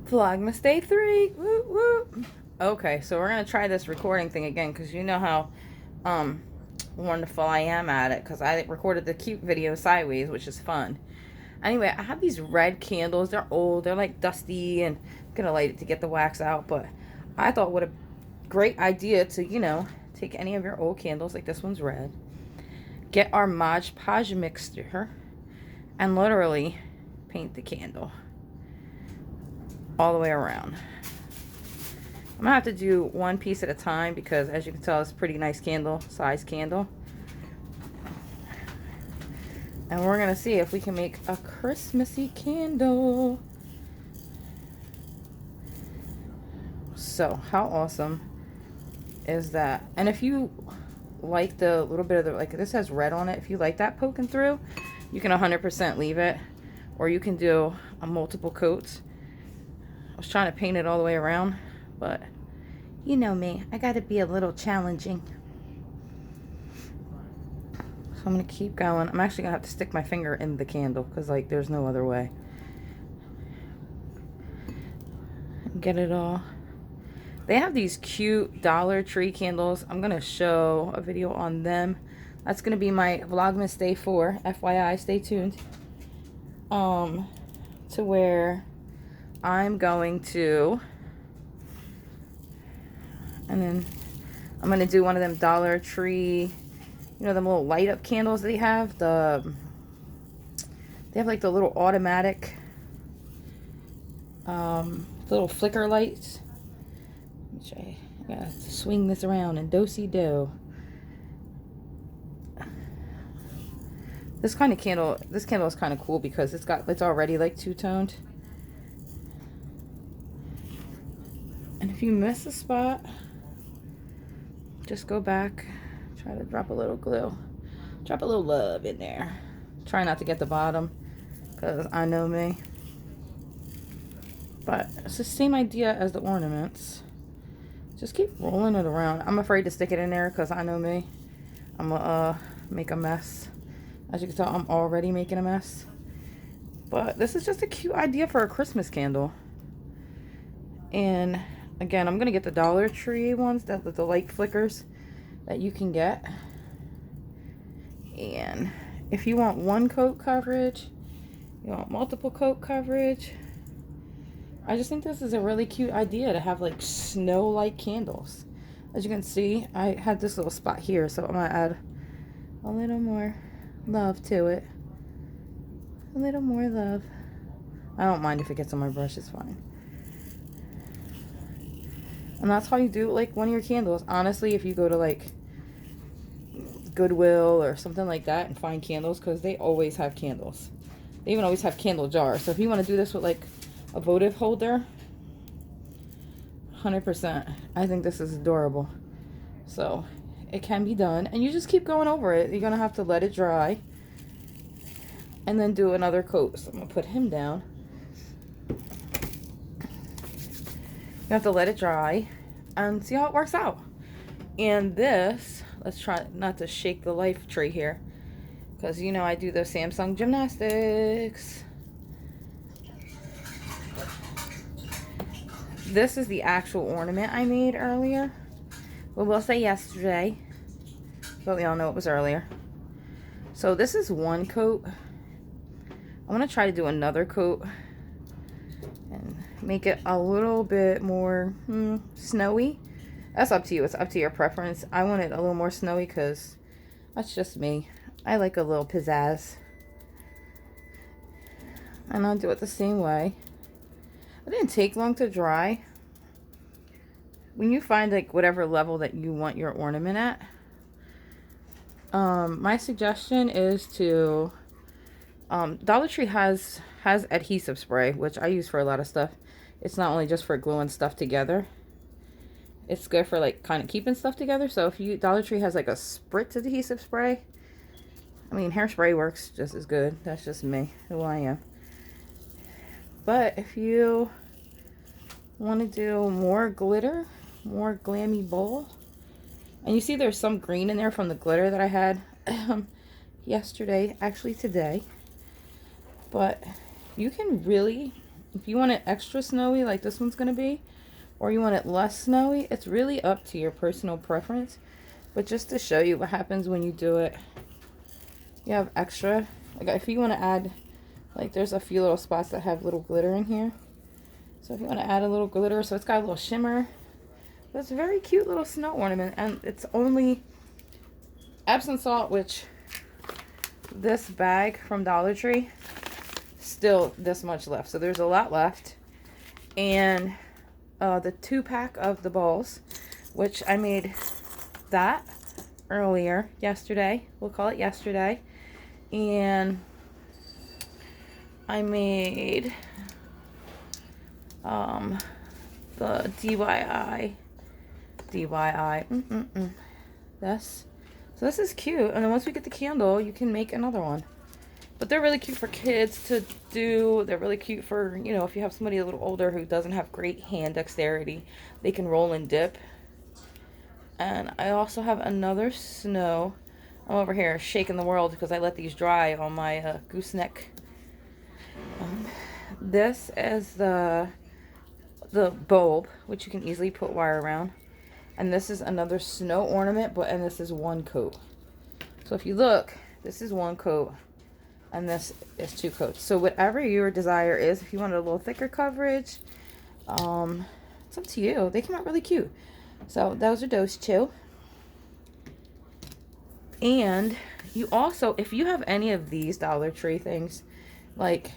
Vlogmas day 3. Woo woo. Okay, so we're gonna try this recording thing again because you know how um wonderful I am at it because I recorded the cute video sideways, which is fun. Anyway, I have these red candles. They're old. They're like dusty, and I'm gonna light it to get the wax out. But I thought what a great idea to take any of your old candles, like this one's red, get our Mod Podge mixture, and literally paint the candle all the way around. I'm gonna have to do one piece at a time because, as you can tell, it's a pretty nice candle, size candle. And we're gonna see if we can make a Christmassy candle. So how awesome is that? And if you like the little bit of the, like this has red on it, if you like that poking through, you can 100% leave it, or you can do a multiple coats. I was trying to paint it all the way around, but you know me, I gotta be a little challenging. So I'm gonna keep going. I'm actually gonna have to stick my finger in the candle because like there's no other way. Get it all. They have these cute Dollar Tree candles. I'm gonna show a video on them. That's gonna be my Vlogmas Day 4. FYI, stay tuned. To where I'm going to, and then I'm gonna do one of them Dollar Tree, you know, them little light up candles they have. They have like the little automatic little flicker lights. Which I gotta swing this around and do. This candle is kind of cool because it's already like two-toned. And if you miss a spot, just go back, try to drop a little glue, drop a little love in there. Try not to get the bottom because I know me. But it's the same idea as the ornaments. Just keep rolling it around. I'm afraid to stick it in there because I know me. I'm gonna make a mess. As you can tell, I'm already making a mess. But this is just a cute idea for a Christmas candle. And again, I'm gonna get the Dollar Tree ones, the light flickers that you can get. And if you want one coat coverage, you want multiple coat coverage, I just think this is a really cute idea to have like snow-like candles. As you can see, I had this little spot here, so I'm gonna add a little more love to it. A little more love. I don't mind if it gets on my brush, it's fine. And that's how you do like one of your candles. Honestly, if you go to like Goodwill or something like that and find candles, because they always have candles. They even always have candle jars. So if you want to do this with like a votive holder, 100%. I think this is adorable. So it can be done, and you just keep going over it. You're gonna have to let it dry and then do another coat. So I'm gonna put him down. You have to let it dry and see how it works out. And this, let's try not to shake the life tree here because you know I do the Samsung gymnastics. This is the actual ornament I made earlier. Well, we'll say yesterday, but we all know it was earlier. So this is one coat. I want to try to do another coat and make it a little bit more snowy. That's up to you. It's up to your preference. I want it a little more snowy because that's just me. I like a little pizzazz. And I'll do it the same way. It didn't take long to dry. When you find like whatever level that you want your ornament at, my suggestion is to Dollar Tree has adhesive spray, which I use for a lot of stuff. It's not only just for gluing stuff together. It's good for like kind of keeping stuff together. So if you Dollar Tree has like a spritz adhesive spray, I mean hairspray works just as good. That's just me, who I am. But if you want to do more glitter, more glammy bowl, and you see there's some green in there from the glitter that I had yesterday, actually today. But you can really If you want it extra snowy like this one's going to be, or you want it less snowy, it's really up to your personal preference. But just to show you what happens when you do it, you have extra. Like if you want to add, like there's a few little spots that have little glitter in here. So if you want to add a little glitter, so it's got a little shimmer. But it's a very cute little snow ornament, and it's only Epsom salt, which this bag from Dollar Tree, still this much left. So there's a lot left. And the 2-pack of the balls, which I made that earlier, yesterday. We'll call it yesterday. And I made the DIY. This. So this is cute. And then once we get the candle, you can make another one. But they're really cute for kids to do. They're really cute for, you know, if you have somebody a little older who doesn't have great hand dexterity, they can roll and dip. And I also have another snow. I'm over here shaking the world because I let these dry on my gooseneck. This is the bulb, which you can easily put wire around. And this is another snow ornament, and this is 1 coat. So if you look, this is 1 coat, and this is 2 coats. So whatever your desire is, if you want a little thicker coverage, it's up to you. They come out really cute. So those are those 2. And you also, if you have any of these Dollar Tree things, like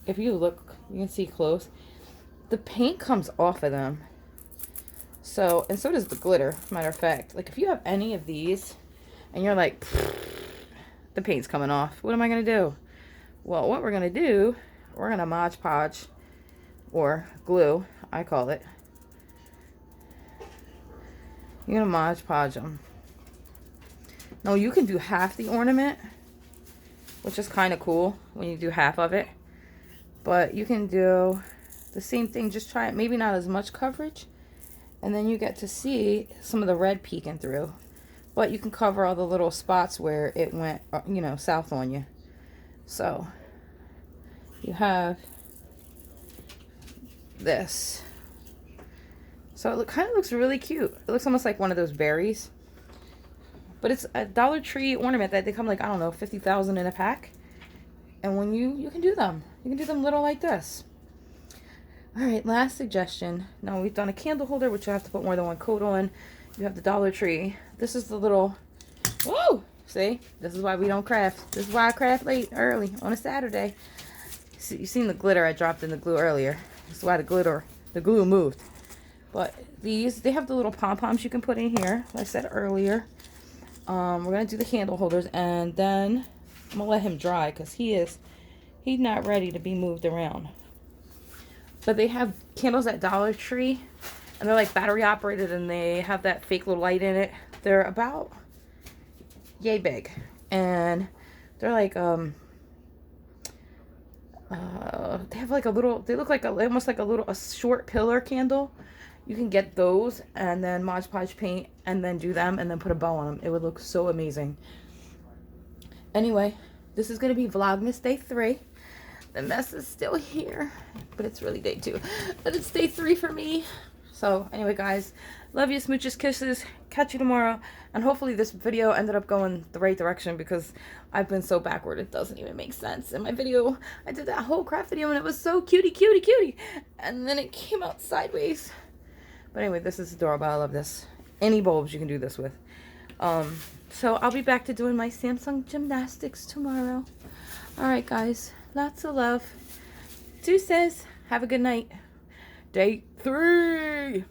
if you look, you can see close, the paint comes off of them. So, and so does the glitter, matter of fact. Like if you have any of these and you're like, the paint's coming off, what am I going to do? Well, what we're going to do, we're going to Mod Podge, or glue, I call it. You're going to Mod Podge them. Now you can do half the ornament, which is kind of cool when you do half of it. But you can do the same thing, just try it, maybe not as much coverage. And then you get to see some of the red peeking through. But you can cover all the little spots where it went, you know, south on you. So you have this. So it kind of looks really cute. It looks almost like one of those berries. But it's a Dollar Tree ornament that they come like, I don't know, 50,000 in a pack. And when you can do them. You can do them little like this. Alright, last suggestion. Now we've done a candle holder, which you have to put more than 1 coat on. You have the Dollar Tree. This is the little, whoa! See? This is why we don't craft. This is why I craft early, on a Saturday. See, you seen the glitter I dropped in the glue earlier. This is why the glue moved. But these, they have the little pom-poms you can put in here, like I said earlier. We're going to do the candle holders, and then I'm going to let him dry because he's not ready to be moved around. But they have candles at Dollar Tree, and they're like battery operated, and they have that fake little light in it. They're about yay big, and they're like they have like a little, they look like almost like a short pillar candle. You can get those and then Mod Podge paint and then do them and then put a bow on them. It would look so amazing. Anyway, this is going to be Vlogmas Day 3. The mess is still here, but it's really Day 2. But it's Day 3 for me. So anyway, guys, love you, smooches, kisses. Catch you tomorrow. And hopefully this video ended up going the right direction because I've been so backward it doesn't even make sense. In my video, I did that whole craft video and it was so cutie. And then it came out sideways. But anyway, this is adorable. I love this. Any bulbs you can do this with. So I'll be back to doing my Samsung gymnastics tomorrow. Alright, guys. Lots of love. Deuces. Have a good night. Day 3.